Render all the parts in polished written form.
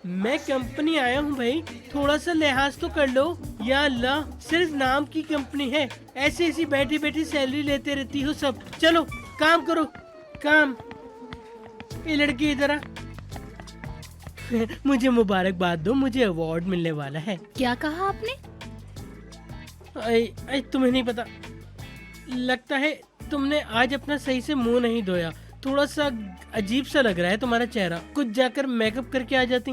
मैं कंपनी आया हूँ भाई, थोड़ा सा लिहाज तो कर लो। या अल्लाह, सिर्फ नाम की कंपनी है, ऐसे ऐसी बैठी बैठी सैलरी लेते रहती हो सब। चलो काम करो, काम। ये लड़की इधर आ। मुझे मुबारकबाद दो, मुझे अवार्ड मिलने वाला है। क्या कहा आपने? तुम्हें नहीं पता, लगता है तुमने आज अपना सही से मुंह नहीं धोया। थोड़ा सा अजीब सा लग रहा है तुम्हारा चेहरा। कुछ जाकर मेकअप करके आ जाती।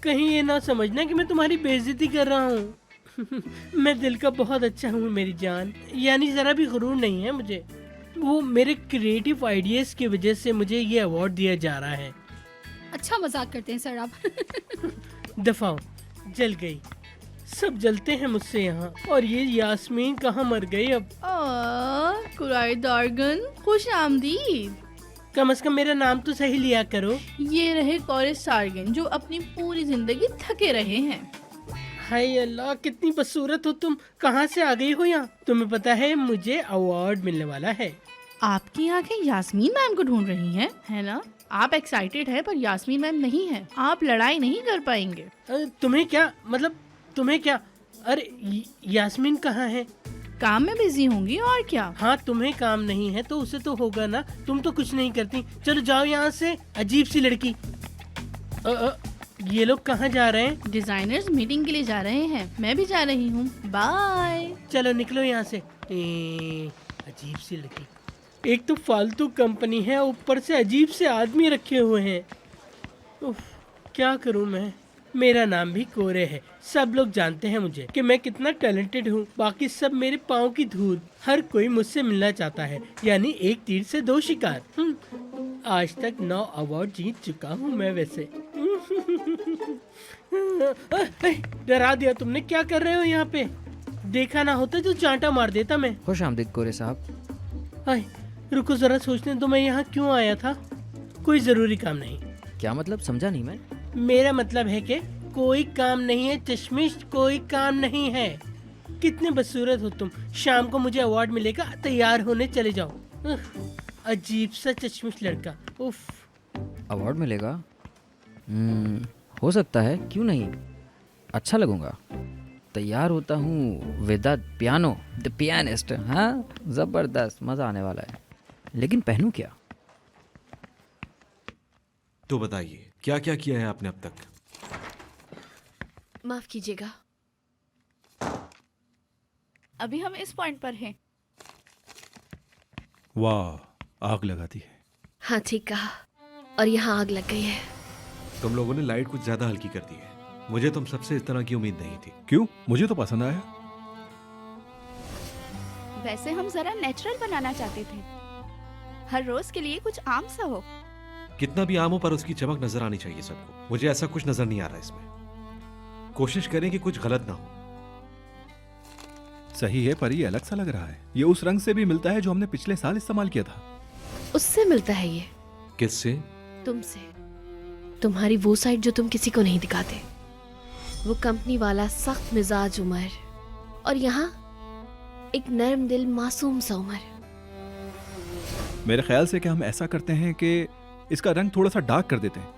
कहीं ये ना समझना कि मैं तुम्हारी बेइज्जती कर रहा हूँ। मैं दिल का बहुत अच्छा हूँ मेरी जान, यानी जरा भी गुरूर नहीं है मुझे। वो मेरे क्रिएटिव आइडियाज की वजह से मुझे ये अवार्ड दिया जा रहा है। अच्छा मजाक करते हैं सर आप। दफाओ, जल गई। सब जलते हैं मुझसे यहाँ। और ये यास्मीन कहाँ मर गई अब। कुराई दार्गन, खुश आमदीद। कम से कम मेरा नाम तो सही लिया करो। ये रहे कौरे सार्गन, जो अपनी पूरी जिंदगी थके रहे हैं। हाय अल्लाह, कितनी बदसूरत हो तुम। कहाँ से आ गई हो यहाँ? तुम्हें पता है मुझे अवार्ड मिलने वाला है। आपकी आंखें यास्मीन मैम को ढूंढ रही हैं, है ना? आप एक्साइटेड हैं, पर यास्मीन मैम नहीं है। आप लड़ाई नहीं कर पाएंगे। तुम्हें क्या मतलब, तुम्हें क्या? अरे यास्मीन कहाँ है? काम में बिजी होंगी और क्या। हाँ, तुम्हें काम नहीं है तो उसे तो होगा ना। तुम तो कुछ नहीं करती। चलो जाओ यहाँ से, अजीब सी लड़की। ये लोग कहाँ जा रहे हैं? डिजाइनर्स मीटिंग के लिए जा रहे हैं, मैं भी जा रही हूँ। बाय। चलो निकलो यहाँ से। अजीब सी लड़की। एक तो फालतू कंपनी है, ऊपर से अजीब से आदमी रखे हुए हैं। उफ, क्या करूँ मैं। मेरा नाम भी कोरे है। सब लोग जानते हैं मुझे कि मैं कितना टैलेंटेड हूँ। बाकी सब मेरे पाँव की धूल। हर कोई मुझसे मिलना चाहता है, यानी एक तीर से दो शिकार। आज तक 9 अवार्ड जीत चुका हूँ मैं वैसे। डरा दिया तुमने। क्या कर रहे हो यहाँ पे? देखा ना होता तो चांटा मार देता मैं। खुश आमदीद कोरे साहब। हाय, रुको जरा सोचने दो, मैं यहाँ क्यों आया था। कोई जरूरी काम नहीं। क्या मतलब, समझा नहीं मैं। मेरा मतलब है कि कोई काम नहीं है चश्मिश, कोई काम नहीं है। कितने बदसूरत हो तुम। शाम को मुझे अवार्ड मिलेगा, तैयार होने चले जाओ। अजीब सा चश्मिश लड़का। उफ। अवार्ड मिलेगा? हो सकता है, क्यों नहीं। अच्छा लगूंगा। तैयार होता हूँ विद पियानो, द पियानिस्ट। हाँ, जबरदस्त, मजा आने वाला है। लेकिन पहनूं क्या? तो बताइए, क्या क्या किया है आपने अब तक? माफ कीजिएगा, अभी हम इस पॉइंट पर हैं। वाह, आग लगाती है। हाँ ठीक कहा। और यहाँ आग लग गई है। तुम लोगों ने लाइट कुछ ज्यादा हल्की कर दी है। मुझे तुम सबसे इस तरह की उम्मीद नहीं थी। क्यों? मुझे तो पसंद आया। वैसे हम जरा नेचुरल बनाना चाहते थे, हर रोज के लिए कुछ आम सा हो। कितना भी आम हो, पर उसकी चमक नजर आनी चाहिए सबको। मुझे ऐसा कुछ नजर नहीं आ रहा इसमें। कोशिश करें कि कुछ गलत ना हो। सही है, पर ये अलग सा लग रहा है। ये उस रंग से भी मिलता है जो हमने पिछले साल इस्तेमाल किया था। उससे मिलता है ये। किससे? तुमसे। तुम्हारी वो साइड जो तुम किसी को नहीं दिखाते। वो कंपनी वाला सख्त मिजाज उमर, और यहाँ एक नर्म दिल मासूम सा उमर। मेरे ख्याल से कि हम ऐसा करते हैं कि इसका रंग थोड़ा सा डार्क कर देते हैं,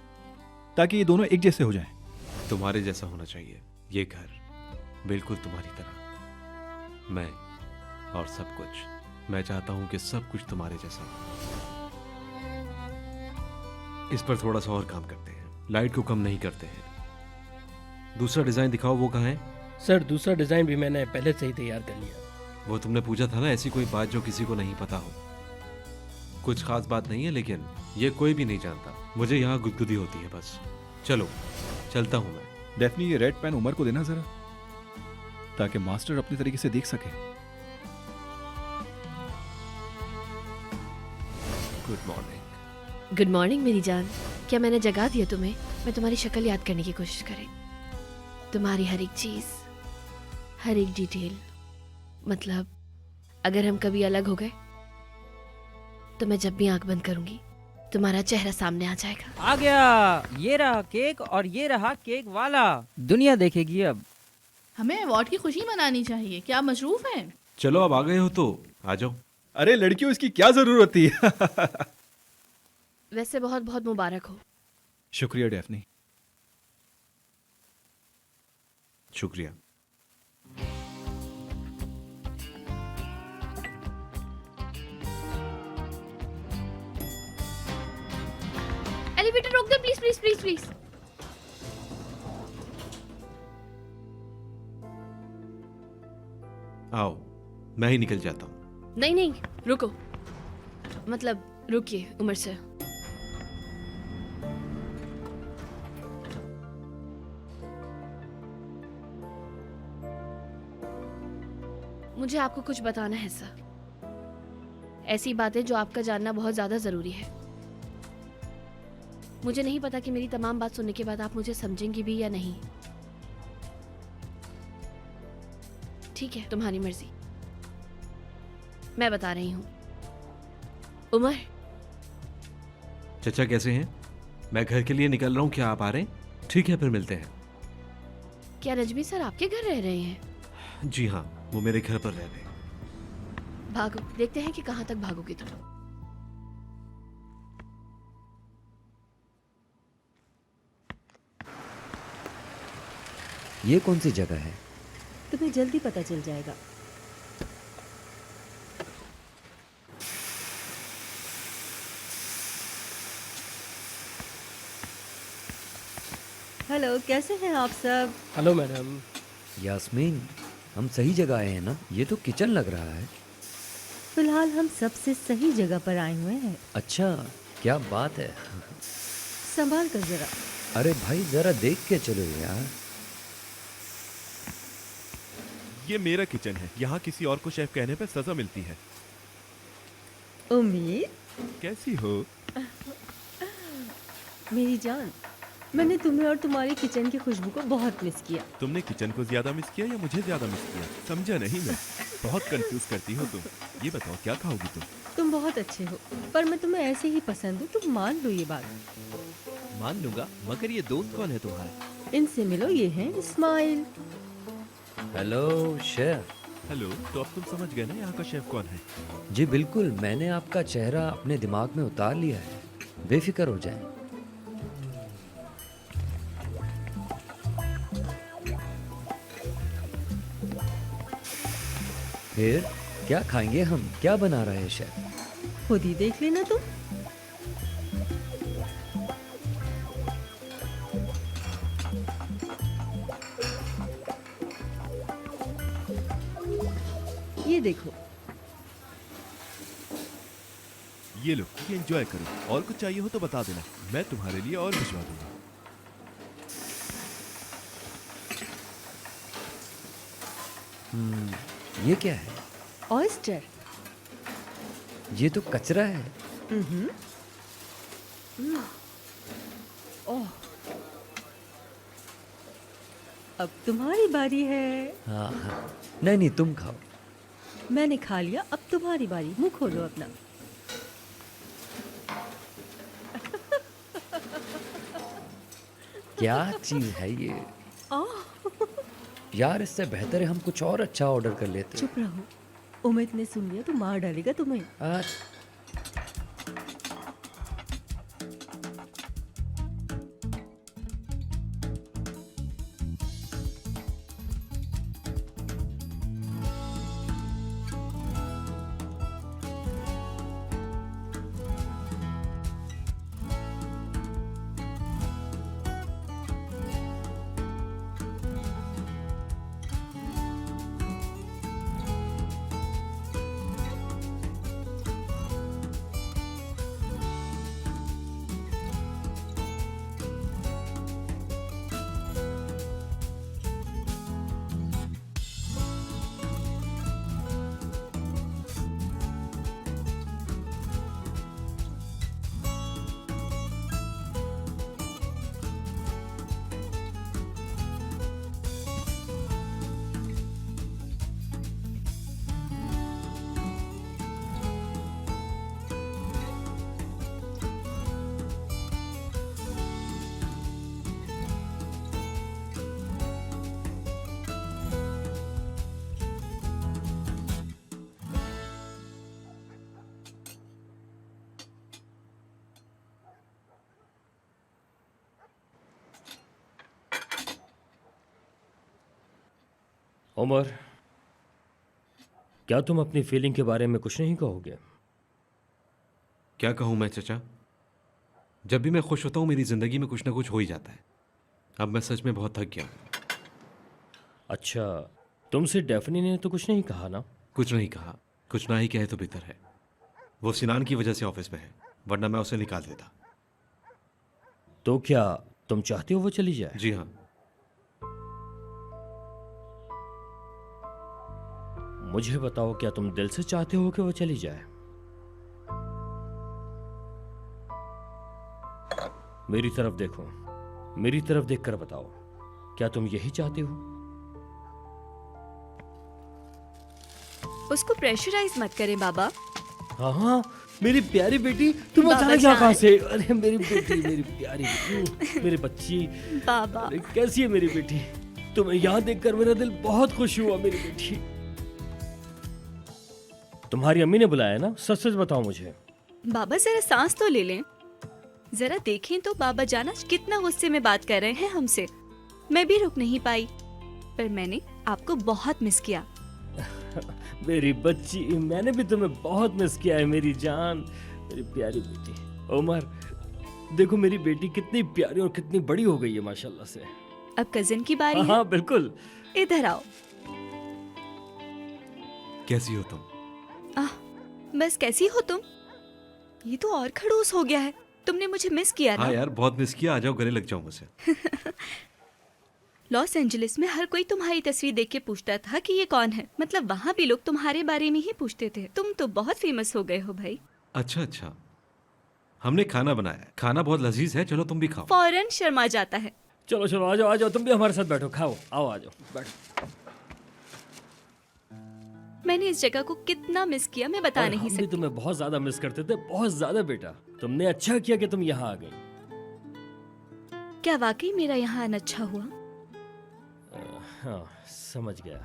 ताकि ये दोनों एक जैसे हो जाएं। तुम्हारे जैसा होना चाहिए ये घर, बिल्कुल तुम्हारी तरह। मैं और सब कुछ। मैं चाहता हूं कि सब कुछ तुम्हारे जैसा हो। इस पर थोड़ा सा और काम करते हैं। लाइट को कम नहीं करते हैं। दूसरा डिजाइन दिखाओ, वो कहाँ है? सर, दूसरा डिजाइन भी मैंने पहले से ही तैयार कर लिया। वो तुमने पूछा था ना, ऐसी कोई बात जो किसी को नहीं पता हो। कुछ खास बात नहीं है, लेकिन ये कोई भी नहीं जानता। मुझे यहाँ गुदगुदी होती है बस। चलो चलता हूँ मैं। डेफनी, ये रेड पेन उमर को देना जरा, ताकि मास्टर अपनी तरीके से देख सके। Good morning. गुड मॉर्निंग मेरी जान। क्या मैंने जगा दिया तुम्हें? मैं तुम्हारी शक्ल याद करने की कोशिश करें, तुम्हारी हर एक चीज, हर एक डिटेल। मतलब अगर हम कभी अलग हो गए तो मैं जब भी आंख बंद करूंगी तुम्हारा चेहरा सामने आ जाएगा। आ गया, ये रहा केक और ये रहा केक वाला। दुनिया देखेगी अब। हमें अवार्ड की खुशी मनानी चाहिए। क्या मशरूफ हैं? चलो अब आ गए हो तो आ जाओ। अरे लड़कियों, इसकी क्या जरूरत थी? वैसे बहुत बहुत मुबारक हो। शुक्रिया डैफ्नी। शुक्रिया। एलिवेटर रोक दे प्लीज प्लीज प्लीज प्लीज। आओ, मैं ही निकल जाता हूँ। नहीं नहीं, रुको। मतलब रुकिए उमर से। मुझे आपको कुछ बताना है सर। ऐसी बातें जो आपका जानना बहुत ज्यादा जरूरी है। मुझे नहीं पता कि मेरी तमाम बात सुनने के बाद आप मुझे समझेंगी भी या नहीं। ठीक है, तुम्हारी मर्जी। मैं बता रही हूँ। उमर, चचा कैसे हैं? मैं घर के लिए निकल रहा हूँ, क्या आप आ रहे हैं? ठीक है, फिर मिलते हैं। क्या रजवी सर आपके घर रह रहे हैं? जी हाँ, वो मेरे घर पर रह रहे हैं। भागो, देखते हैं कि कहाँ तक भागोगे तुम। ये कौन सी जगह है? तुम्हें जल्दी पता चल जाएगा। हेलो, कैसे हैं आप सब? Hello madam. यास्मीन, हम सही जगह आए हैं ना? ये तो किचन लग रहा है। फिलहाल हम सबसे सही जगह पर आए हुए हैं। अच्छा, क्या बात है। संभाल कर जरा। अरे भाई, जरा देख के चलो यार। ये मेरा किचन है। यहाँ किसी और को शेफ कहने पे सजा मिलती है। उम्मीद, कैसी हो? मेरी जान, मैंने तुम्हें और तुम्हारी किचन की खुशबू को बहुत मिस किया। तुमने किचन को ज्यादा मिस किया या मुझे ज्यादा मिस किया? समझा नहीं मैं। बहुत कंफ्यूज करती हो तुम। ये बताओ, क्या खाओगी तुम? तुम बहुत अच्छे हो, पर मैं तुम्हें ऐसे ही पसंद हूँ। तुम मान लो ये बात। मान लूंगा, मगर ये दोस्त कौन है तुम्हारा? इनसे मिलो, ये हैं इस्माइल। Hello chef. हेलो। तो अब तुम समझ गए ना यहाँ का शेफ कौन है? जी बिल्कुल, मैंने आपका चेहरा अपने दिमाग में उतार लिया है। बेफिक्र हो जाएं। फिर क्या खाएंगे हम? क्या बना रहे हैं शेफ? खुद ही देख लेना तुम। ये देखो। ये लो, ये एंजॉय करो। और कुछ चाहिए हो तो बता देना, मैं तुम्हारे लिए और भिजवा दूंगा। ये क्या है? ऑयस्टर। ये तो कचरा है। ओह, अब तुम्हारी बारी है। हाँ हाँ, नहीं नहीं, तुम खाओ। मैंने खा लिया, अब तुम्हारी बारी। मुंह खोलो अपना। क्या चीज है ये? यार, इससे बेहतर है हम कुछ और अच्छा ऑर्डर कर लेते। चुप रहो, उमित ने सुन लिया तो मार डालेगा तुम्हें। उमर, क्या तुम अपनी फीलिंग के बारे में कुछ नहीं कहोगे? क्या कहूँ मैं चचा, जब भी मैं खुश होता हूँ मेरी ज़िंदगी में कुछ ना कुछ हो ही जाता है। अब मैं सच में बहुत थक गया हूँ। अच्छा, तुमसे डेफनी ने तो कुछ नहीं कहा ना? कुछ नहीं कहा, कुछ ना ही कहे तो बेहतर है। वो सिनान की वजह से ऑफिस में है, वरना मैं उसे निकाल देता। तो क्या तुम चाहते हो वो चली जाए? जी हाँ। मुझे बताओ, क्या तुम दिल से चाहते हो कि वो चली जाए? मेरी तरफ देखो, मेरी तरफ देखकर बताओ, क्या तुम यही चाहते हो? उसको प्रेशराइज मत करें बाबा। हाँ हाँ, मेरी प्यारी बेटी, तुम बाबा अचानक जान। कहाँ से? अरे मेरी बेटी, मेरी प्यारी बेटी, मेरी बच्ची, बाबा अरे कैसी है मेरी बेटी? तुम्हें यहाँ देखकर मेरा दिल बहुत खुश हुआ मेरी बेटी। तुम्हारी अम्मी ने बुलाया ना? सच सच बताओ मुझे। बाबा जरा सांस तो ले लें। जरा देखें तो बाबा जान आज कितना गुस्से में बात कर रहे हैं हमसे। मैं भी रुक नहीं पाई, पर मैंने आपको बहुत मिस किया। मेरी बच्ची, मैंने भी तुम्हें बहुत मिस किया है मेरी जान, मेरी प्यारी बेटी। उमर, देखो मेरी बेटी कितनी प्यारी और कितनी बड़ी हो गई है माशाल्लाह से। अब कजिन की बारी है। हाँ बिल्कुल। इधर आओ। कैसी हो तुम? बस कैसी हो तुम? ये तो और खड़ूस हो गया है। तुमने मुझे मिस किया ना? हाँ यार, बहुत मिस किया। आ जाओ, गले लग जाओ मुझसे। लॉस एंजलिस में हर कोई तुम्हारी तस्वीर देख के पूछता था कि ये कौन है। मतलब वहाँ भी लोग तुम्हारे बारे में ही पूछते थे। तुम तो बहुत फेमस हो गए हो भाई। अच्छा अच्छा, हमने खाना बनाया है, खाना बहुत लजीज है, चलो तुम भी खाओ। फौरन शर्मा जाता है। चलो चलो आ जाओ आ जाओ, तुम भी हमारे साथ बैठो, खाओ, आओ आ जाओ बैठो। मैंने इस जगह को कितना मिस किया मैं बता और नहीं हम भी सकती। तुम्हें बहुत ज्यादा मिस करते थे, बहुत ज्यादा बेटा। तुमने अच्छा किया कि तुम यहाँ आ गई। क्या वाकई मेरा यहाँ आना अच्छा हुआ? हाँ समझ गया।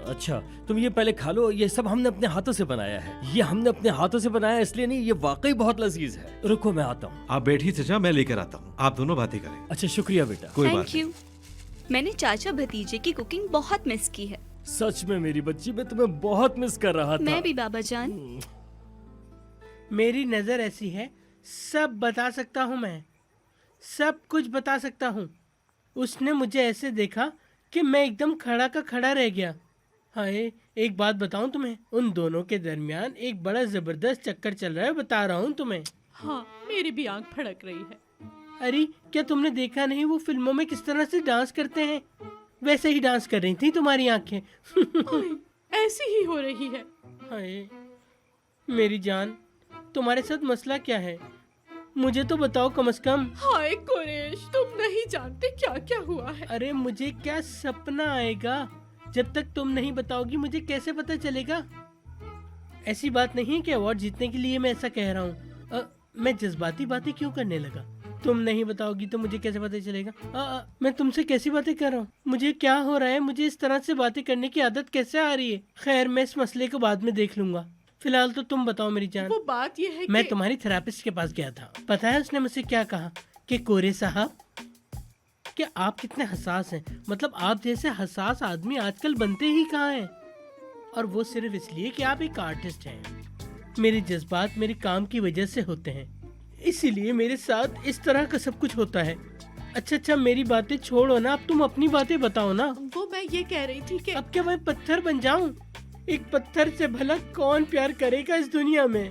अच्छा तुम ये पहले खा लो, ये सब हमने अपने हाथों से बनाया है। ये हमने अपने हाथों से बनाया इसलिए नहीं, ये वाकई बहुत लजीज है। रुको मैं आता हूँ। आप बैठिए चचा, मैं लेकर आता हूँ, आप दोनों बातें करें। अच्छा शुक्रिया बेटा। कोई बात थैंक यू। मैंने चाचा भतीजे की कुकिंग बहुत मिस की है। सच में मेरी बच्ची, मैं तुम्हें बहुत मिस कर रहा था। मैं भी बाबा जान। मेरी नज़र ऐसी है, सब बता सकता हूँ मैं, सब कुछ बता सकता हूँ। उसने मुझे ऐसे देखा कि मैं एकदम खड़ा का खड़ा रह गया। हाय, एक बात बताऊं तुम्हें, उन दोनों के दरमियान एक बड़ा ज़बरदस्त चक्कर चल रहा है, बता रहा हूँ तुम्हें। हाँ, मेरी भी आंख फड़क रही है। अरे क्या तुमने देखा नहीं वो फिल्मों में किस तरह से डांस करते हैं? वैसे ही डांस कर रही थी तुम्हारी आंखें। ऐसी ही हो रही है। हाय मेरी जान, तुम्हारे साथ मसला क्या है? मुझे तो बताओ कम से कम। हाय कुरैश, तुम नहीं जानते क्या क्या हुआ है। अरे मुझे क्या सपना आएगा? जब तक तुम नहीं बताओगी मुझे कैसे पता चलेगा? ऐसी बात नहीं है कि अवार्ड जीतने के लिए मैं ऐसा कह रहा हूँ। मैं जज्बाती बातें क्यों करने लगा? तुम नहीं बताओगी तो मुझे कैसे पता चलेगा? मैं तुमसे कैसी बातें कर रहा हूँ? मुझे क्या हो रहा है? मुझे इस तरह से बातें करने की आदत कैसे आ रही है? खैर मैं इस मसले को बाद में देख लूंगा, फिलहाल तो तुम बताओ मेरी जान। वो बात ये है मैं कि... तुम्हारी थेरेपिस्ट के पास गया था, पता है उसने मुझसे क्या कहा? कि कोरे साहब, कि आप कितने हसास हैं। मतलब आप जैसे हसास आदमी आजकल बनते ही कहाँ हैं, और वो सिर्फ इसलिए कि आप एक आर्टिस्ट हैं। मेरे जज्बात मेरे काम की वजह से होते हैं, इसीलिए मेरे साथ इस तरह का सब कुछ होता है। अच्छा मेरी बातें छोड़ो ना, अब तुम अपनी बातें बताओ ना। वो मैं ये कह रही थी कि अब क्या मैं पत्थर बन जाऊं? एक पत्थर से भला कौन प्यार करेगा इस दुनिया में?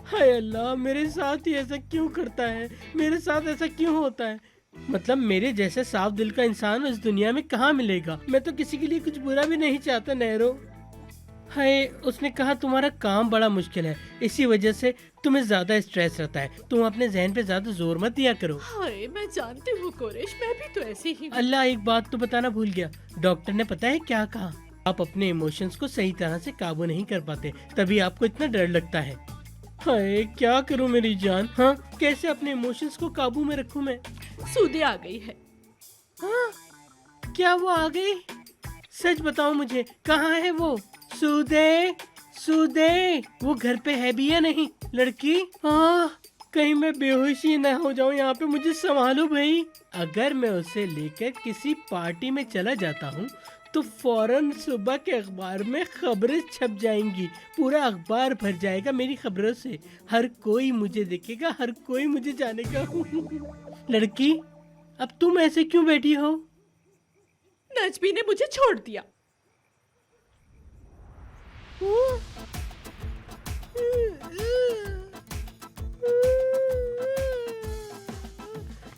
हाय अल्लाह, मेरे साथ ही ऐसा क्यों करता है? मेरे साथ ऐसा क्यों होता है? मतलब मेरे जैसे साफ दिल का इंसान इस दुनिया में कहाँ मिलेगा? मैं तो किसी के लिए कुछ बुरा भी नहीं चाहता नहरो। हाय, उसने कहा तुम्हारा काम बड़ा मुश्किल है, इसी वजह से तुम्हें ज्यादा स्ट्रेस रहता है, तुम अपने जहन पे ज्यादा जोर मत दिया करो। हाय मैं जानती हूँ कुरैश, मैं भी तो ऐसी ही हूँ। अल्लाह, एक बात तो बताना भूल गया, डॉक्टर ने पता है क्या कहा? आप अपने इमोशंस को सही तरह से काबू नहीं कर पाते, तभी आपको इतना डर लगता है। हाय क्या करूं मेरी जान? हाँ, कैसे अपने इमोशंस को काबू में रखूं मैं? सूदे आ गई है। हाँ, क्या वो आ गई? सच बताओ मुझे, कहाँ है वो? सूदे, सूदे, वो घर पे है भी या नहीं? लड़की, हाँ, कहीं मैं बेहोशी न हो जाऊं यहाँ पे, मुझे संभालो भाई। अगर मैं उसे लेकर किसी पार्टी में चला जाता हूँ तो फौरन सुबह के अखबार में खबरें छप जाएंगी, पूरा अखबार भर जाएगा मेरी खबरों से। हर कोई मुझे देखेगा, हर कोई मुझे जानेगा। लड़की, अब तुम ऐसे क्यों बैठी हो? नजमी ने मुझे छोड़ दिया।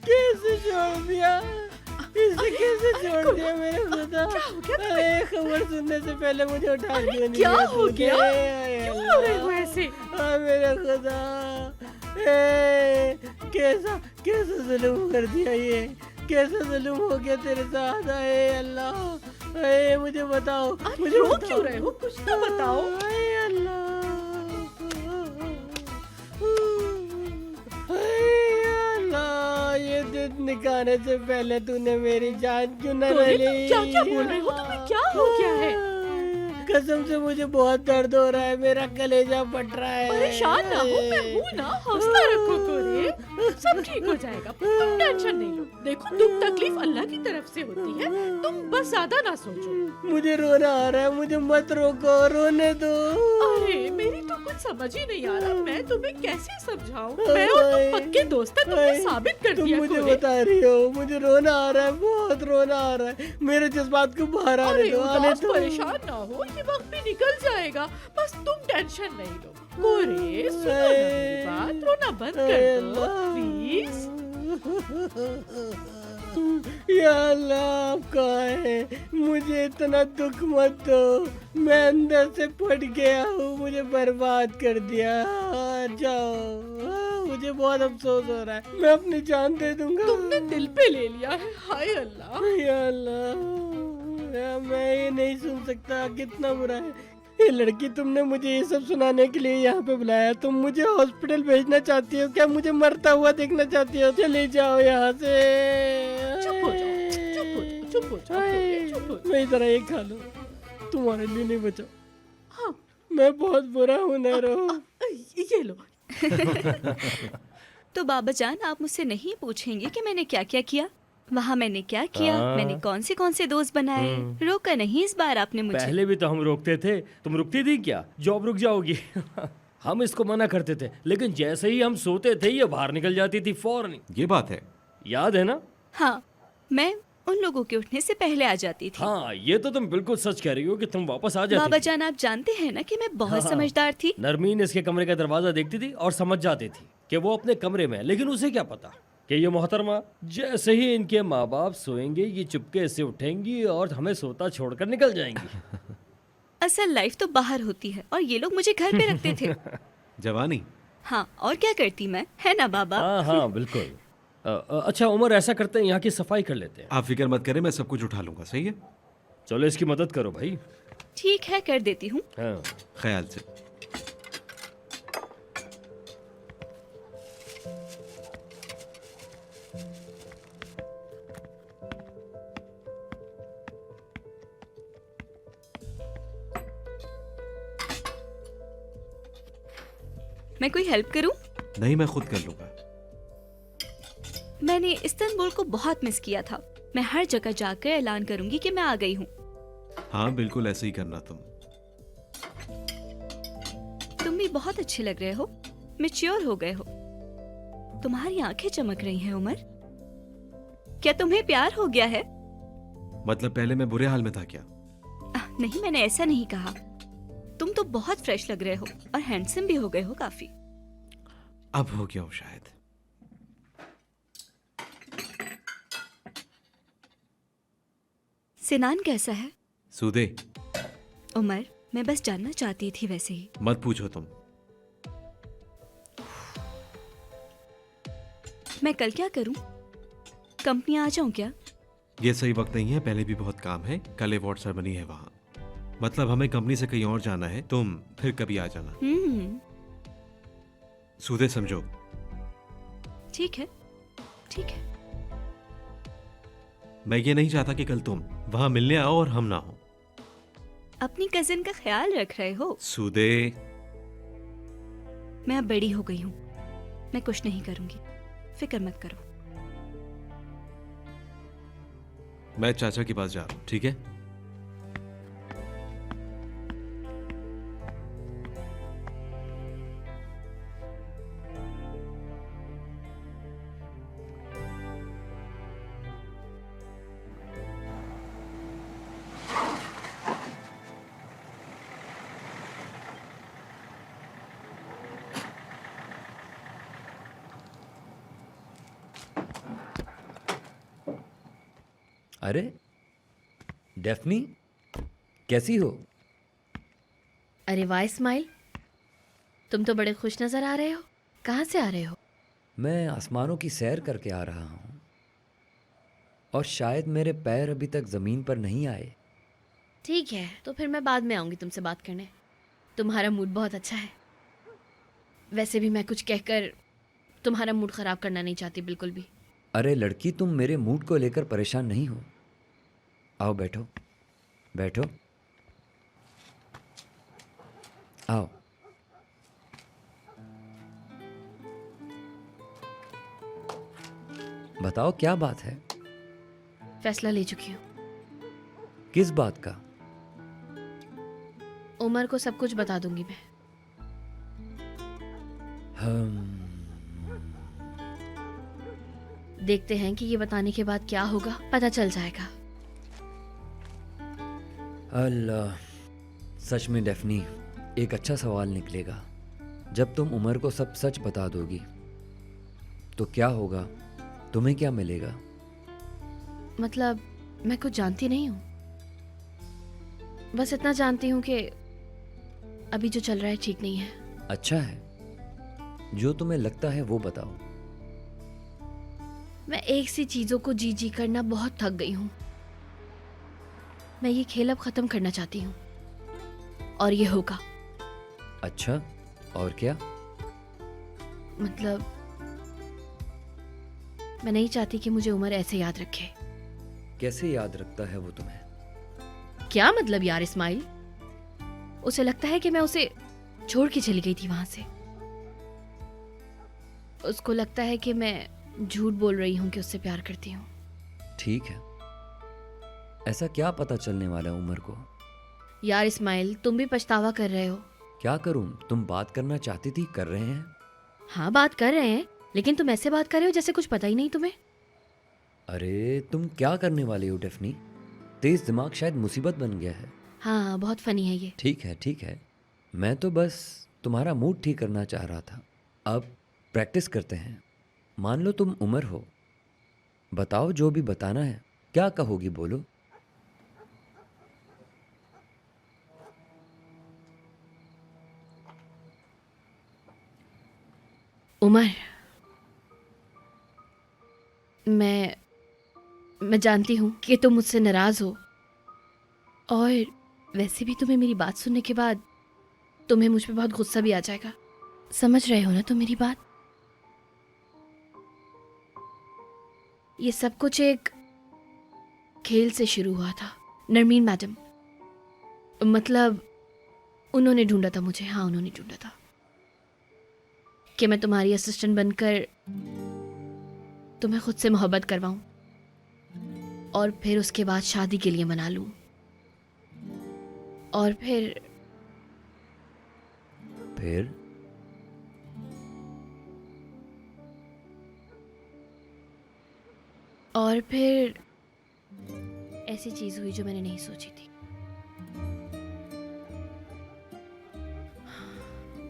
कैसे छोड़ दिया? इसे कैसे छोड़ दिया मेरे खुदा? अरे खबर सुनने से पहले मुझे उठा क्यों नहीं? क्या हो गया? क्यों हो रहे हो ऐसे? मेरे खुदा, कैसा कैसा जुल्म कर दिया ये? कैसा जुल्म हो गया तेरे साथ? आए अल्लाह, मुझे बताओ, मुझे रो बताओ। क्यों रहे हो? कुछ तो बताओ। आए अल्लाह, ये दिन निकालने से पहले तूने मेरी जान क्यों न ले ली? क्या क्या बोल रहे हो? तुम्हें क्या हो गया है? कसम से मुझे बहुत दर्द हो रहा है, मेरा कलेजा फट रहा है। परेशान ना हो, मैं हूँ ना, हौसला रखो कोरे, सब ठीक हो जाएगा, तुम टेंशन नहीं लो। देखो दुख तकलीफ अल्लाह की तरफ से होती है, तुम बस ज्यादा ना सोचो। मुझे रोना आ रहा है, मुझे मत रोको, रोने दो। अरे मेरी तो कुछ समझ ही नहीं आ रहा, मैं तुम्हें कैसे समझाऊं? मैं और तुम पक्के दोस्त हैं, तुमने साबित कर तुम दिया मुझे कोरे। बता रही हो, मुझे रोना आ रहा है, बहुत रोना आ रहा है। मेरे जज्बात को बाहर आने अरे दो, आने उदास दो। परेशान ना हो, ये वक्त भी निकल जाएगा, बस तुम टेंशन नहीं लो। कोरे सुनो ना मेरी बात, रोना बंद कर दो प्लीज। या अल्लाह, आप कहाँ है? मुझे इतना दुख मत दो, मैं अंदर से फट गया हूँ, मुझे बर्बाद कर दिया। जाओ, मुझे बहुत अफसोस हो रहा है, मैं अपनी जान दे दूंगा। तुमने दिल पे ले लिया है, हाय अल्लाह। या अल्लाह, मैं ये नहीं सुन सकता, कितना बुरा है ये लड़की। तुमने मुझे ये सब सुनाने के लिए यहाँ पे बुलाया? तुम मुझे हॉस्पिटल भेजना चाहती हो क्या? मुझे मरता हुआ देखना चाहती हो? चले जाओ यहाँ से। चुप हो जाओ, चुप हो जाओ, चुप हो जाओ, चुप हो जाओ। मैं इधर ये खा लो, तुम्हारे लिए नहीं बचा। हाँ, मैं बहुत बुरा हूँ नैरो। ये लो। तो बाबा जान, आप मुझसे नहीं पूछेंगे कि मैंने क्या क्या किया? वहाँ मैंने क्या किया? मैंने कौन से दोस्त बनाए? रोका नहीं इस बार आपने मुझे। पहले भी तो हम रोकते थे, तुम रुकती थी क्या? जॉब रुक जाओगी। हम इसको मना करते थे, लेकिन जैसे ही हम सोते थे ये बाहर निकल जाती थी फौरन। ये बात है, याद है ना? हाँ, मैं उन लोगों के उठने से पहले आ जाती थी। हाँ, ये तो तुम बिल्कुल सच कह रही हो कि तुम वापस आ जाती बाबा थी। जान, आप जानते हैं ना कि मैं बहुत हाँ। समझदार थी। नरमीन इसके कमरे का दरवाजा देखती थी और समझ जाती थी कि वो अपने कमरे में है, लेकिन उसे क्या पता कि ये मोहतरमा जैसे ही इनके माँ बाप सोएंगे ये चुपके से उठेंगी और हमें सोता छोड़कर निकल जाएंगी। असल लाइफ तो बाहर होती है और ये लोग मुझे घर पे रखते थे। जवानी। हाँ, और क्या करती मैं, है ना बाबा? हाँ हाँ बिल्कुल। अच्छा उमर, ऐसा करते हैं यहाँ की सफाई कर लेते हैं। आप फिक्र मत करें, मैं सब कुछ उठा लूंगा। सही है? चलो इसकी मदद करो भाई। ठीक है, कर देती हूँ। हाँ। ख्याल से। मैं कोई हेल्प करूँ? नहीं, मैं खुद कर लूंगा। मैंने इस्तांबुल को बहुत मिस किया था। मैं हर जगह जाकर ऐलान करूंगी कि मैं आ गई हूँ। हाँ, बिल्कुल ऐसे ही करना तुम। तुम भी बहुत अच्छे लग रहे हो, मैच्योर हो गए हो। तुम्हारी आंखें चमक रही हैं उमर। क्या तुम्हें प्यार हो गया है? मतलब पहले मैं बुरे हाल में था क्या? नहीं, मैंने ऐसा नहीं कहा। तुम तो बहुत फ्रेश लग रहे हो और हैंडसम भी हो गए हो काफी। अब हो गया हूँ शायद। सिनान कैसा है? सूदे। उमर, मैं बस जानना चाहती थी वैसे ही। मत पूछो तुम। मैं कल क्या करूं? कंपनी आ जाऊं क्या? ये सही वक्त नहीं है, पहले भी बहुत काम है। कल अवार्ड सेरेमनी है वहाँ। मतलब हमें कंपनी से कहीं और जाना है, तुम फिर कभी आ जाना। सूदे समझो। ठीक है, ठीक है। मैं ये नहीं चाहता कि कल तुम वहाँ मिलने आओ और हम ना हो। अपनी कजिन का ख्याल रख रहे हो? सूदे। मैं अब बड़ी हो गई हूँ, मैं कुछ नहीं करूंगी, फिक्र मत करो। मैं चाचा के पास जा रहा हूँ, ठीक है? अरे डेफनी, कैसी हो? अरे वाह इस्माइल, तुम तो बड़े खुश नजर आ रहे हो। कहाँ से आ रहे हो? मैं आसमानों की सैर करके आ रहा हूँ और शायद मेरे पैर अभी तक ज़मीन पर नहीं आए। ठीक है, तो फिर मैं बाद में आऊँगी तुमसे बात करने। तुम्हारा मूड बहुत अच्छा है। वैसे भी मैं कुछ कहकर तुम्हारा मूड ख़राब करना नहीं चाहती बिल्कुल भी। अरे लड़की, तुम मेरे मूड को लेकर परेशान नहीं हो। आओ बैठो, बैठो, आओ। बताओ क्या बात है? फैसला ले चुकी हूँ। किस बात का? उमर को सब कुछ बता दूंगी मैं। देखते हैं कि ये बताने के बाद क्या होगा, पता चल जाएगा। अल्लाह, सच में डेफनी, एक अच्छा सवाल निकलेगा। जब तुम उमर को सब सच बता दोगी तो क्या होगा? तुम्हें क्या मिलेगा? मतलब मैं कुछ जानती नहीं हूँ, बस इतना जानती हूँ कि अभी जो चल रहा है ठीक नहीं है। अच्छा है, जो तुम्हें लगता है वो बताओ। मैं एक सी चीजों को जी जी करना बहुत थक गई हूँ। मैं ये खेल अब खत्म करना चाहती हूँ और ये होगा। अच्छा, और क्या? मतलब मैं नहीं चाहती कि मुझे उमर ऐसे याद रखे। कैसे याद रखता है वो तुम्हें? क्या मतलब यार इस्माइल? उसे लगता है कि मैं उसे छोड़ के चली गई थी वहां से। उसको लगता है कि मैं झूठ बोल रही हूँ कि उससे प्यार करती हूँ। ठीक है, ऐसा क्या पता चलने वाला है उमर को? यार इस्माइल, तुम भी पछतावा कर रहे हो। क्या करूं? तुम बात करना चाहती थी, कर रहे हैं। हाँ बात कर रहे हैं, लेकिन तुम ऐसे बात कर रहे हो जैसे कुछ पता ही नहीं तुम्हें। अरे तुम क्या करने वाली हो डेफनी? तेज दिमाग शायद मुसीबत बन गया है। हाँ बहुत फनी है ये। ठीक है ठीक है, मैं तो बस तुम्हारा मूड ठीक करना चाह रहा था। अब प्रैक्टिस करते हैं। मान लो तुम उमर हो, बताओ जो भी बताना है। क्या कहोगी, बोलो। उमर, मैं जानती हूँ कि तुम मुझसे नाराज हो, और वैसे भी तुम्हें मेरी बात सुनने के बाद तुम्हें मुझ पे बहुत गुस्सा भी आ जाएगा। समझ रहे हो ना तुम मेरी बात? ये सब कुछ एक खेल से शुरू हुआ था। नरमीन मैडम, मतलब उन्होंने ढूंढा था मुझे। हाँ उन्होंने ढूंढा था कि मैं तुम्हारी असिस्टेंट बनकर तुम्हें खुद से मोहब्बत करवाऊं और फिर उसके बाद शादी के लिए मना लूं, और फिर ऐसी चीज हुई जो मैंने नहीं सोची थी।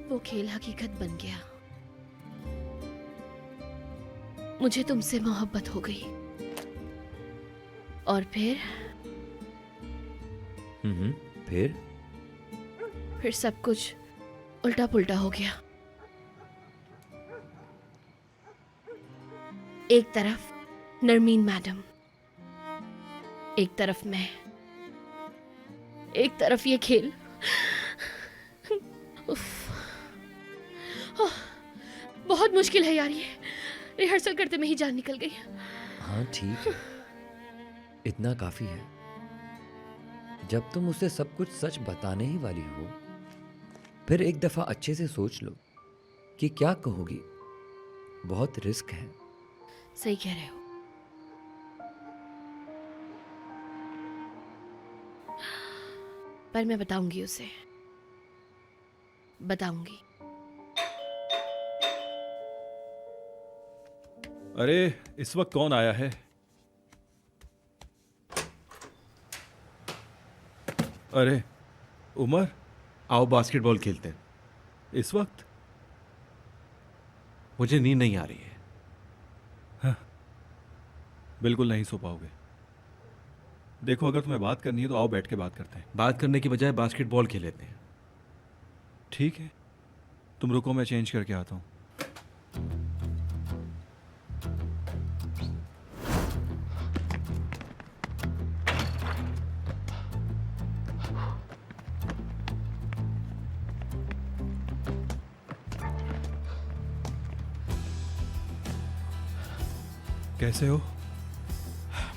वो खेल हकीकत बन गया। मुझे तुमसे मोहब्बत हो गई और फिर सब कुछ उल्टा पुल्टा हो गया। एक तरफ नरमीन मैडम, एक तरफ मैं, एक तरफ ये खेल। उफ, बहुत मुश्किल है यार ये। रिहर्सल करते में ही जान निकल गई। हाँ ठीक है, इतना काफी है। जब तुम उसे सब कुछ सच बताने ही वाली हो, फिर एक दफा अच्छे से सोच लो कि क्या कहोगी। बहुत रिस्क है। सही कह रहे हो। पर मैं बताऊंगी उसे, बताऊंगी। अरे इस वक्त कौन आया है? अरे उमर, आओ बास्केटबॉल खेलते हैं। इस वक्त? मुझे नींद नहीं आ रही है। हाँ, बिल्कुल नहीं सो पाओगे। देखो, अगर तुम्हें बात करनी है तो आओ बैठ के बात करते हैं। बात करने की बजाय बास्केटबॉल खेल लेते हैं। ठीक है, तुम रुको, मैं चेंज करके आता हूँ। कैसे हो?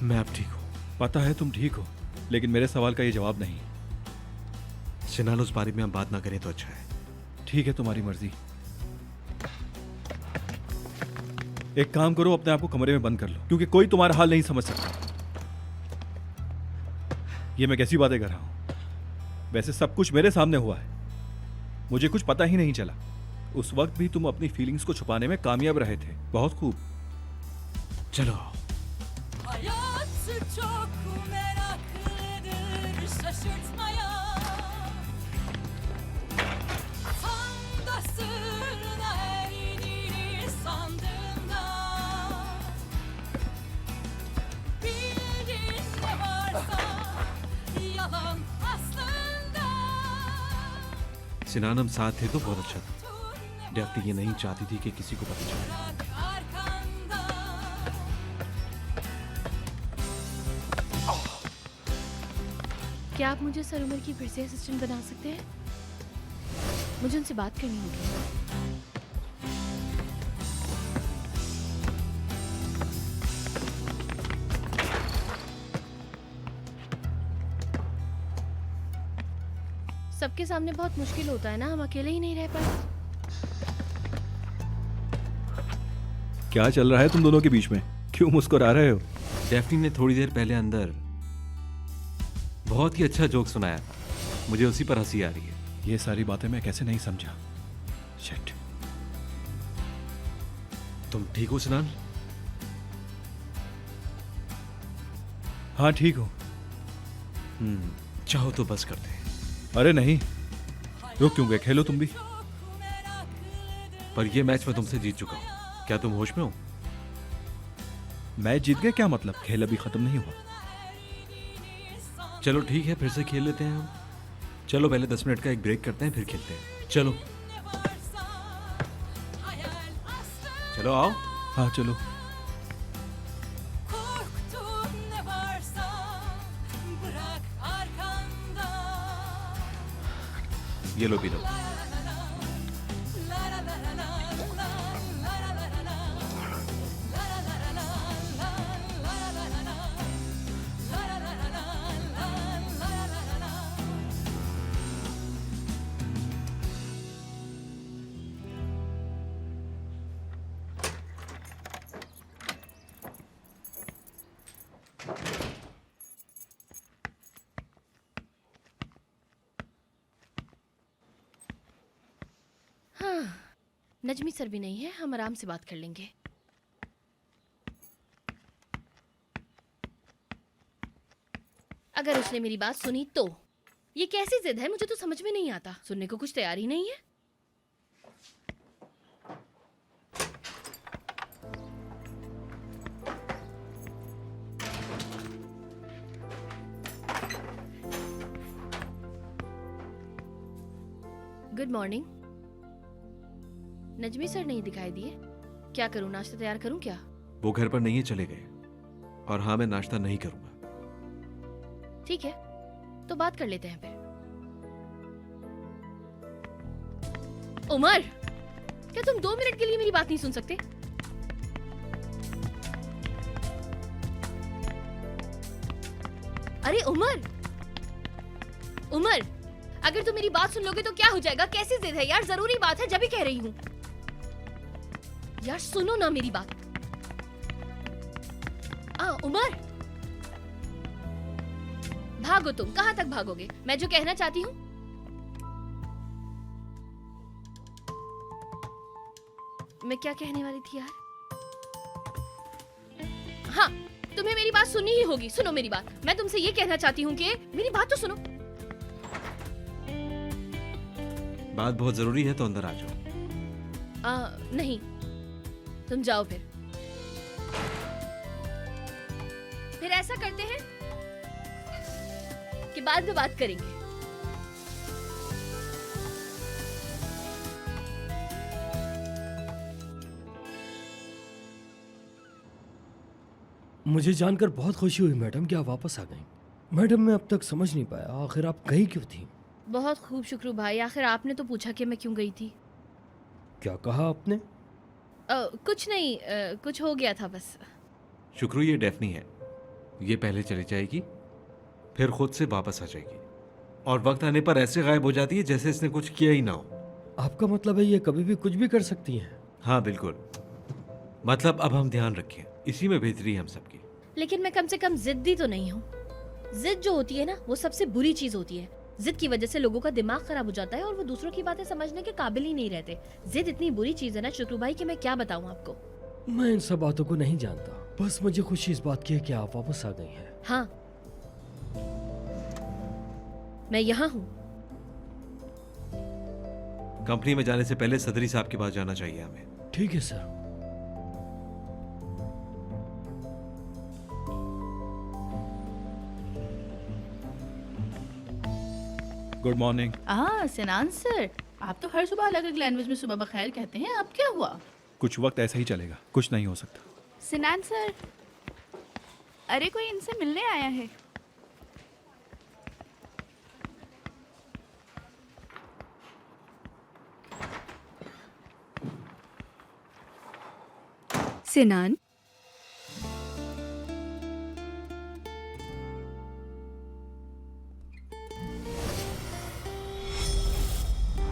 मैं अब ठीक हूँ। पता है तुम ठीक हो, लेकिन मेरे सवाल का ये जवाब नहीं। सिनान, उस बारे में हम बात ना करें तो अच्छा है। ठीक है, तुम्हारी मर्जी। एक काम करो, अपने आप को कमरे में बंद कर लो, क्योंकि कोई तुम्हारा हाल नहीं समझ सकता। ये मैं कैसी बातें कर रहा हूं? वैसे सब कुछ मेरे सामने हुआ है, मुझे कुछ पता ही नहीं चला। उस वक्त भी तुम अपनी फीलिंग्स को छुपाने में कामयाब रहे थे। बहुत खूब। चलो। सिनान, हम साथ थे तो बहुत अच्छा था। डेफ्टी ये नहीं चाहती थी कि किसी को पता चले। क्या आप मुझे सर उमर की फिर से असिस्टेंट बना सकते हैं? मुझे उनसे बात करनी होगी। सबके सामने बहुत मुश्किल होता है ना, हम अकेले ही नहीं रह पाए। क्या चल रहा है तुम दोनों के बीच में? क्यों मुस्कुरा रहे हो? डेफ्टी ने थोड़ी देर पहले अंदर बहुत ही अच्छा जोक सुनाया, मुझे उसी पर हंसी आ रही है। ये सारी बातें मैं कैसे नहीं समझा। शिट। तुम ठीक हो सिनान? हाँ ठीक हूँ। चाहो तो बस करते हैं। अरे नहीं, रुक क्यों गए? खेलो तुम भी। पर ये मैच मैं तुमसे जीत चुका हूँ, क्या तुम होश में हो? मैच जीत गए क्या मतलब? खेल अभी खत्म नहीं हुआ। चलो ठीक है, फिर से खेल लेते हैं हम। चलो पहले 10 मिनट का एक ब्रेक करते हैं, फिर खेलते हैं। चलो चलो आओ। हाँ चलो। ये लो, पी लो। नजमी सर भी नहीं है, हम आराम से बात कर लेंगे। अगर उसने मेरी बात सुनी तो। ये कैसी जिद है, मुझे तो समझ में नहीं आता। सुनने को कुछ तैयार ही नहीं है। Good morning. नजमी सर नहीं दिखाई दिए। क्या करूं, नाश्ता तैयार करूं क्या? वो घर पर नहीं है, चले गए। और हाँ, मैं नाश्ता नहीं करूंगा। ठीक है, तो बात कर लेते हैं फिर। उमर, क्या तुम 2 मिनट के लिए मेरी बात नहीं सुन सकते? अरे उमर, उमर, अगर तुम मेरी बात सुन लोगे तो क्या हो जाएगा? कैसी जिद है यार, जरूरी बात है, जब भी कह रही हूं। यार सुनो ना मेरी बात। उमर, भागो तुम। कहां तक भागोगे? मैं जो कहना चाहती हूं। मैं क्या कहने वाली थी यार? हाँ, तुम्हें मेरी बात सुननी ही होगी। सुनो मेरी बात। मैं तुमसे ये कहना चाहती हूँ कि मेरी बात तो सुनो। बात बहुत जरूरी है तो अंदर आ जाओ। नहीं, तुम जाओ। फिर ऐसा करते हैं, कि बाद में बात करेंगे। मुझे जानकर बहुत खुशी हुई मैडम कि आप वापस आ गई। मैडम मैं अब तक समझ नहीं पाया आखिर आप गई क्यों थी? बहुत खूब शुक्र भाई, आखिर आपने तो पूछा कि मैं क्यों गई थी। क्या कहा आपने? कुछ नहीं, कुछ हो गया था बस। शुक्रू, ये डेफनी है। ये पहले चली जाएगी, फिर खुद से वापस आ जाएगी और वक्त आने पर ऐसे गायब हो जाती है जैसे इसने कुछ किया ही ना हो। आपका मतलब है ये कभी भी कुछ भी कर सकती हैं? हाँ बिल्कुल, मतलब अब हम ध्यान रखें, इसी में बेहतरी है हम सबकी। लेकिन मैं कम से कम जिद्दी तो नहीं हूँ। जिद जो होती है ना, वो सबसे बुरी चीज होती है। जिद की वजह से लोगों का दिमाग खराब हो जाता है और वो दूसरों की बातें समझने के काबिल ही नहीं रहते। जिद इतनी बुरी चीज है ना शुक्रू भाई कि मैं क्या बताऊँ आपको। मैं इन सब बातों को नहीं जानता, बस मुझे खुशी इस बात की है कि आप वापस आ गई हैं। हाँ, मैं यहाँ हूँ। कंपनी में जाने से पहले सदरी साहब के पास जाना चाहिए हमें। ठीक है sir. Good morning. Sinan sir, आप तो हर सुबह अलग अलग लैंग्वेज में सुबह बखैर कहते हैं, अब क्या हुआ? कुछ वक्त ऐसा ही चलेगा, कुछ नहीं हो सकता। सिनान सर, अरे कोई इनसे मिलने आया है। सिनान,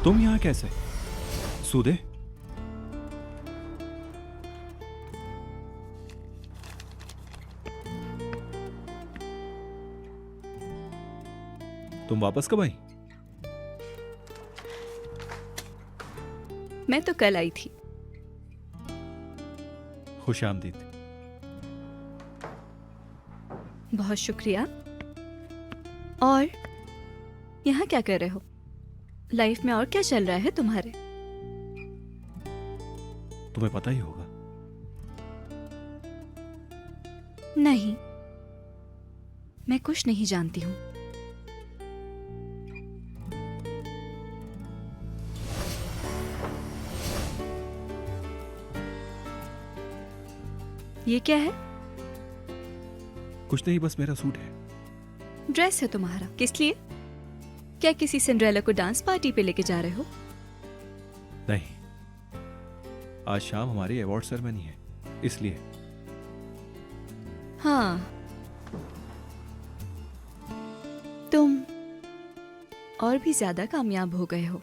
तुम यहाँ कैसे? सूदे, तुम वापस कब आई? मैं तो कल आई थी। खुश आमदीद। बहुत शुक्रिया। और यहाँ क्या कर रहे हो? लाइफ में और क्या चल रहा है तुम्हारे? तुम्हें पता ही होगा। नहीं, मैं कुछ नहीं जानती हूँ। ये क्या है? कुछ नहीं, बस मेरा सूट है। ड्रेस है तुम्हारा, किस लिए? क्या किसी सिंड्रेला को डांस पार्टी पे लेके जा रहे हो? नहीं, आज शाम हमारी अवार्ड सेरेमनी है, इसलिए। हाँ, तुम और भी ज्यादा कामयाब हो गए हो।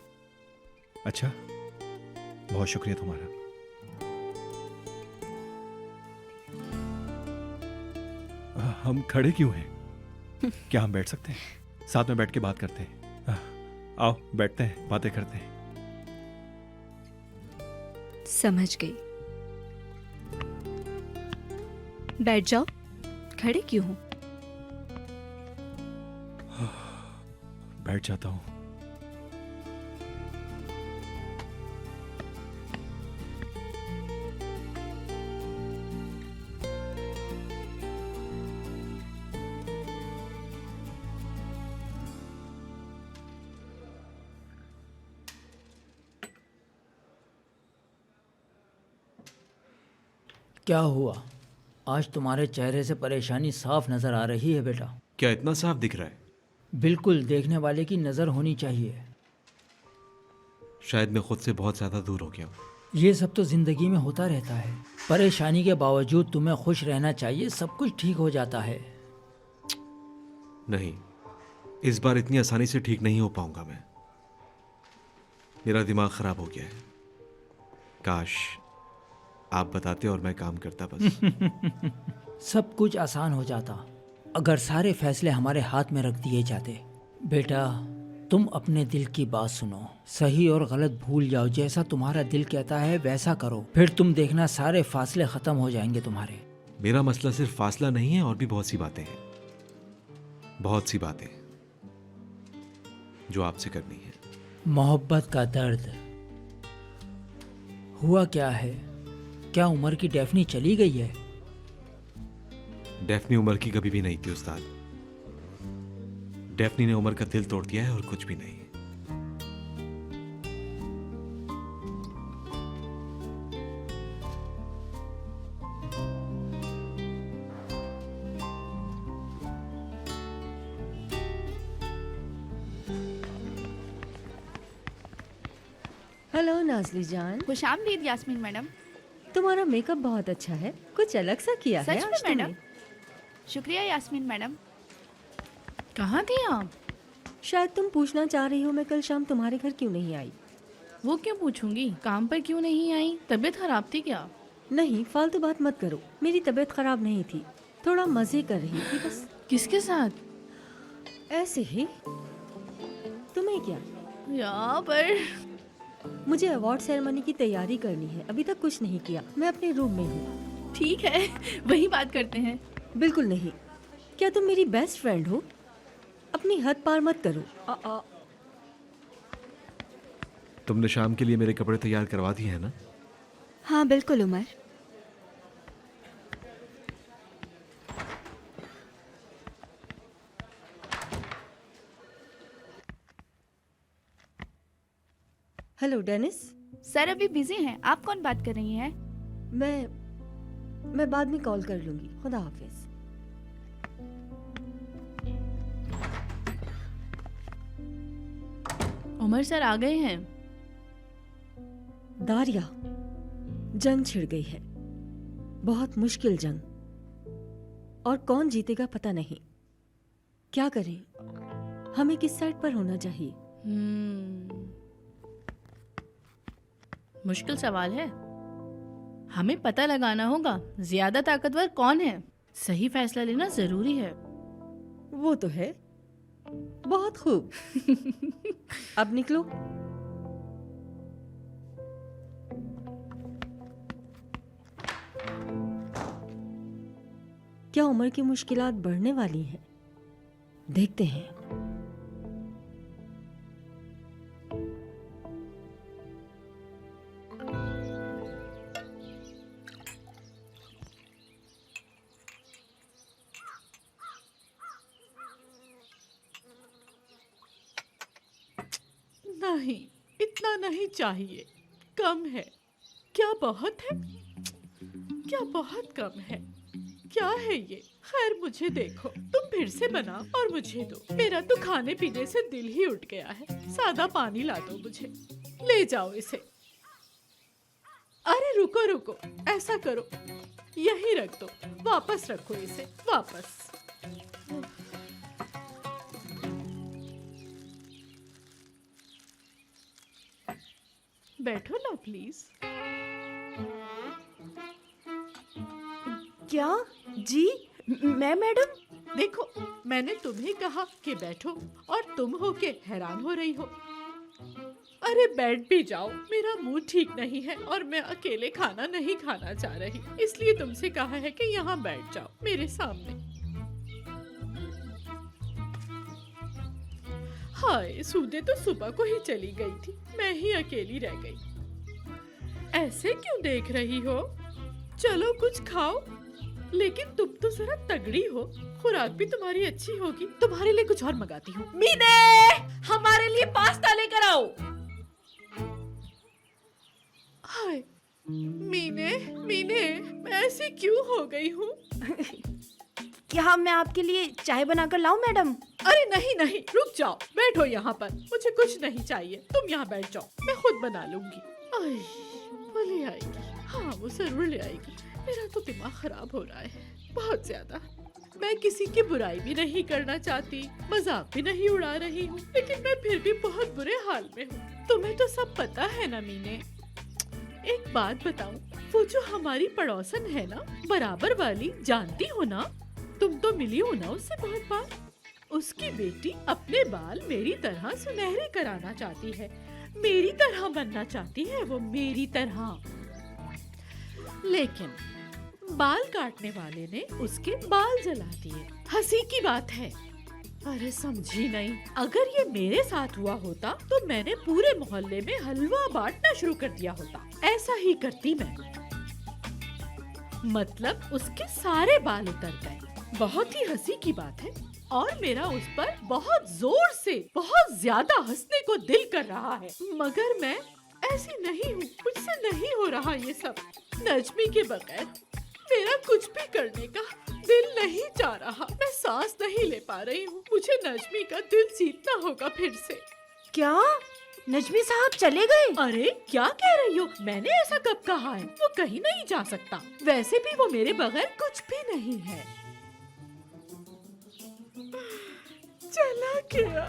अच्छा, बहुत शुक्रिया तुम्हारा। हम खड़े क्यों हैं? क्या हम बैठ सकते हैं? साथ में बैठ के बात करते हैं। आओ बैठते हैं, बातें करते हैं। समझ गई। बैठ जाओ। खड़े क्यों हो? बैठ जाता हूँ। क्या हुआ? आज तुम्हारे चेहरे से परेशानी साफ नजर आ रही है बेटा। क्या इतना साफ दिख रहा है? बिल्कुल, देखने वाले की नजर होनी चाहिए। शायद मैं खुद से बहुत ज्यादा दूर हो गया हूँ। ये सब तो जिंदगी में होता रहता है। परेशानी के बावजूद तुम्हें खुश रहना चाहिए, सब कुछ ठीक हो जाता है। नहीं, इस बार इतनी आसानी से ठीक नहीं हो पाऊंगा मैं। मेरा दिमाग खराब हो गया है। काश आप बताते और मैं काम करता बस। सब कुछ आसान हो जाता अगर सारे फैसले हमारे हाथ में रख दिए जाते। बेटा, तुम अपने दिल की बात सुनो, सही और गलत भूल जाओ, जैसा तुम्हारा दिल कहता है वैसा करो, फिर तुम देखना सारे फासले खत्म हो जाएंगे तुम्हारे। मेरा मसला सिर्फ फासला नहीं है, और भी बहुत सी बातें हैं, बहुत सी बातें जो आपसे करनी है। मोहब्बत का दर्द। हुआ क्या है? क्या उमर की डेफनी चली गई है? डेफनी उमर की कभी भी नहीं थी उस्ताद। डेफनी ने उमर का दिल तोड़ दिया है और कुछ भी नहीं। हेलो नाजली जान। खुशामदीद यास्मीन मैडम। तुम्हारा मेकअप बहुत अच्छा है, कुछ अलग सा किया है सच में आज तुमने। मैडम? शुक्रिया यास्मीन मैडम। कहाँ थी आप? शायद तुम पूछना चाह रही हो मैं कल शाम तुम्हारे घर क्यों नहीं आई। वो क्यों पूछूंगी, काम पर क्यों नहीं आई? तबीयत खराब थी क्या? नहीं, फालतू बात मत करो। मेरी तबीयत खराब नहीं थी, थोड़ा मजे कर रही थी बस। किसके साथ? ऐसे ही। तुम्हें क्या यहाँ पर? मुझे अवार्ड सेरेमनी की तैयारी करनी है, अभी तक कुछ नहीं किया। मैं अपने रूम में हूँ। ठीक है, वही बात करते हैं। बिल्कुल नहीं। क्या तुम मेरी बेस्ट फ्रेंड हो? अपनी हद पार मत करो। तुमने शाम के लिए मेरे कपड़े तैयार करवा दिए हैं ना? हाँ बिल्कुल उमर। Hello Dennis. सर अभी बिजी हैं, आप कौन बात कर रही हैं? मैं बाद में कॉल कर लूंगी। खुदा हाफिज। उमर सर आ गए हैं। दारिया, जंग छिड़ गई है, बहुत मुश्किल जंग। और कौन जीतेगा पता नहीं। क्या करें? हमें किस साइड पर होना चाहिए? मुश्किल सवाल है। हमें पता लगाना होगा ज्यादा ताकतवर कौन है। सही फैसला लेना जरूरी है। वो तो है। बहुत खूब। अब निकलो। क्या उम्र की मुश्किलात बढ़ने वाली हैं? देखते हैं। नहीं, इतना नहीं चाहिए, कम है। क्या बहुत है? क्या बहुत कम है? क्या है ये? खैर मुझे देखो, तुम फिर से बना और मुझे दो। मेरा तो खाने पीने से दिल ही उठ गया है। सादा पानी ला दो मुझे। ले जाओ इसे। अरे रुको रुको, ऐसा करो, यहीं रख दो। वापस रखो इसे, वापस। बैठो ना प्लीज। क्या जी? मैं मैडम? देखो, मैंने तुम्हें कहा कि बैठो और तुम हो के हैरान हो रही हो। अरे बैठ भी जाओ। मेरा मूड ठीक नहीं है और मैं अकेले खाना नहीं खाना चाह रही, इसलिए तुमसे कहा है कि यहाँ बैठ जाओ मेरे सामने। हाय, सूदे तो सुबह को ही चली गई थी, मैं ही अकेली रह गई। ऐसे क्यों देख रही हो? चलो कुछ खाओ। लेकिन तुम तो जरा तगड़ी हो, खुराक भी तुम्हारी अच्छी होगी। तुम्हारे लिए कुछ और मंगाती हूँ। मीने, हमारे लिए पास्ता लेकर आओ। हाय मीने, मीने, मैं ऐसी क्यों हो गई हूँ? क्या मैं आपके लिए चाय बनाकर लाऊं मैडम? अरे नहीं नहीं, रुक जाओ, बैठो यहाँ पर। मुझे कुछ नहीं चाहिए, तुम यहाँ बैठ जाओ, मैं खुद बना लूंगी। आई, वो ले आएगी। हाँ वो जरूर ले आएगी। मेरा तो दिमाग खराब हो रहा है बहुत ज्यादा। मैं किसी की बुराई भी नहीं करना चाहती, मजाक भी नहीं उड़ा रही हूँ, लेकिन मैं फिर भी बहुत बुरे हाल में हूँ। तुम्हें तो सब पता है ना मीने। एक बात बताऊं, वो जो हमारी पड़ोसन है ना, बराबर वाली, जानती हो ना? तुम तो मिली हो ना उससे बहुत बार। उसकी बेटी अपने बाल मेरी तरह सुनहरे कराना चाहती है, मेरी तरह बनना चाहती है वो, मेरी तरह। लेकिन बाल काटने वाले ने उसके बाल जला दिए। हंसी की बात है। अरे समझी नहीं। अगर ये मेरे साथ हुआ होता तो मैंने पूरे मोहल्ले में हलवा बांटना शुरू कर दिया होता। ऐसा ही करती मैं। मतलब उसके सारे बाल उतर गए। बहुत ही हंसी की बात है और मेरा उस पर बहुत जोर से बहुत ज्यादा हंसने को दिल कर रहा है, मगर मैं ऐसी नहीं हूँ, मुझसे नहीं हो रहा ये सब। नजमी के बगैर मेरा कुछ भी करने का दिल नहीं चाह रहा, मैं सांस नहीं ले पा रही हूँ। मुझे नजमी का दिल जीतना होगा फिर से। क्या नजमी साहब चले गए? अरे क्या कह रही हो? मैंने ऐसा कब कहा है? वो कहीं नहीं जा सकता, वैसे भी वो मेरे बगैर कुछ भी नहीं है। चला गया,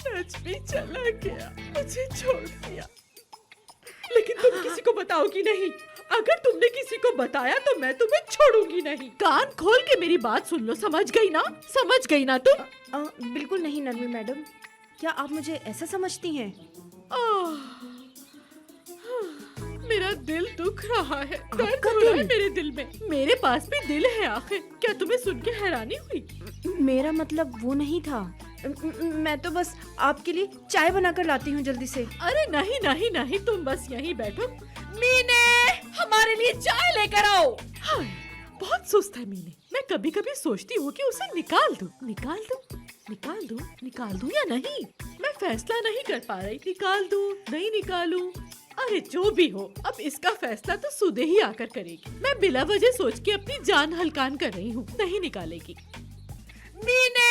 नजमी चला गया, मुझे छोड़ दिया। लेकिन तुम किसी को बताओगी नहीं। अगर तुमने किसी को बताया तो मैं तुम्हें छोड़ूंगी नहीं। कान खोल के मेरी बात सुन लो, समझ गई ना? समझ गई ना तुम? बिल्कुल नहीं नरमी मैडम, क्या आप मुझे ऐसा समझती हैं? मेरा दिल दुख रहा है, दर्द हो रहा है मेरे दिल में। मेरे पास भी दिल है आखिर। क्या तुम्हें सुन के हैरानी हुई? मेरा मतलब वो नहीं था, मैं तो बस आपके लिए चाय बनाकर लाती हूँ जल्दी से। अरे नहीं नहीं नहीं, तुम बस यहीं बैठो। मीने, हमारे लिए चाय लेकर आओ। हाय, बहुत सुस्त है मीने। मैं कभी कभी सोचती हूँ कि उसे निकाल दूं या नहीं। मैं फैसला नहीं कर पा रही, निकाल दूं नहीं निकालूं। अरे जो भी हो, अब इसका फैसला तो सुदे ही आकर करेगी। मैं बिला वजह सोच के अपनी जान हलकान कर रही हूँ। नहीं निकालेगी। मीने,